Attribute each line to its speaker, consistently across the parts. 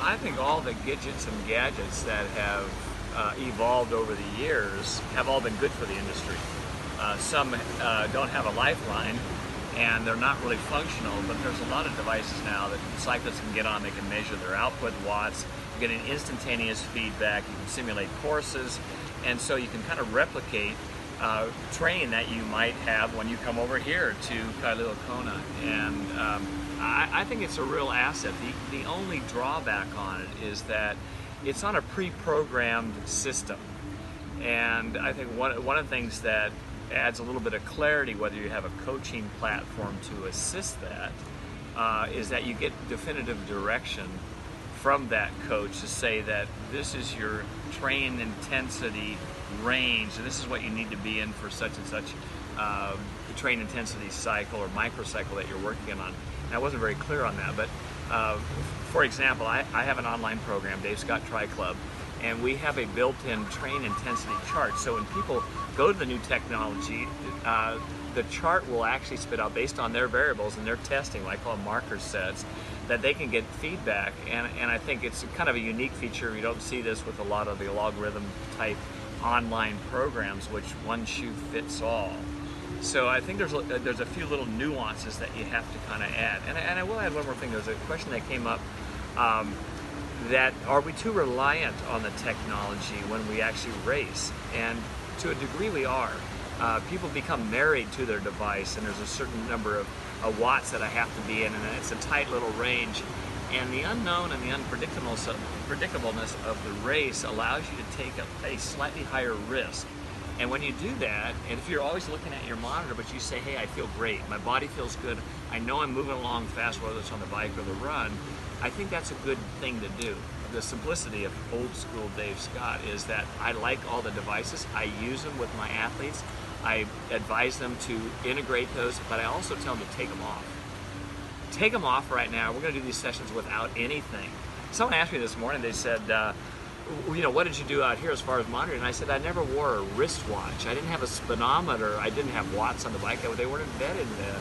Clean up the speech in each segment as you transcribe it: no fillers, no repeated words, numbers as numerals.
Speaker 1: I think all the gadgets and gadgets that have evolved over the years have all been good for the industry. Some don't have a lifeline and they're not really functional, but there's a lot of devices now that cyclists can get on. They can measure their output watts, you get an instantaneous feedback, you can simulate courses, and so you can kind of replicate training that you might have when you come over here to Kona. And I think it's a real asset. The only drawback on it is that it's on a pre-programmed system. And I think one of the things that adds a little bit of clarity, whether you have a coaching platform to assist that, is that you get definitive direction from that coach to say that this is your train intensity range, and this is what you need to be in for such and such train intensity cycle or microcycle that you're working on. And I wasn't very clear on that, but for example, I have an online program, Dave Scott Tri Club, and we have a built-in train intensity chart. So when people go to the new technology, the chart will actually spit out, based on their variables and their testing, what I call marker sets, that they can get feedback. And I think it's kind of a unique feature. You don't see this with a lot of the logarithm type online programs, which one shoe fits all. So I think there's a few little nuances that you have to kind of add. And I will add one more thing. There's a question that came up, that are we too reliant on the technology when we actually race? And to a degree we are. People become married to their device, and there's a certain number of watts that I have to be in, and it's a tight little range. And the unknown and the unpredictableness of the race allows you to take a slightly higher risk. And when you do that, and if you're always looking at your monitor, but you say, hey, I feel great, my body feels good, I know I'm moving along fast, whether it's on the bike or the run, I think that's a good thing to do. The simplicity of old school Dave Scott is that I like all the devices, I use them with my athletes, I advise them to integrate those, but I also tell them to take them off. Take them off right now. We're going to do these sessions without anything. Someone asked me this morning, they said, what did you do out here as far as monitoring? And I said, I never wore a wristwatch. I didn't have a speedometer. I didn't have watts on the bike. They weren't embedded then.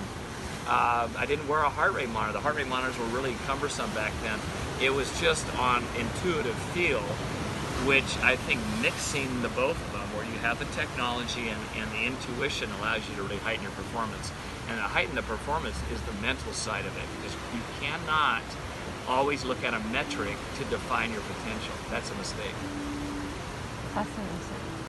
Speaker 1: I didn't wear a heart rate monitor. The heart rate monitors were really cumbersome back then. It was just on intuitive feel, which I think mixing the both of them, where you have the technology and the intuition, allows you to really heighten your performance. And to heighten the performance is the mental side of it, because you cannot always look at a metric to define your potential. That's a mistake.
Speaker 2: Fascinating.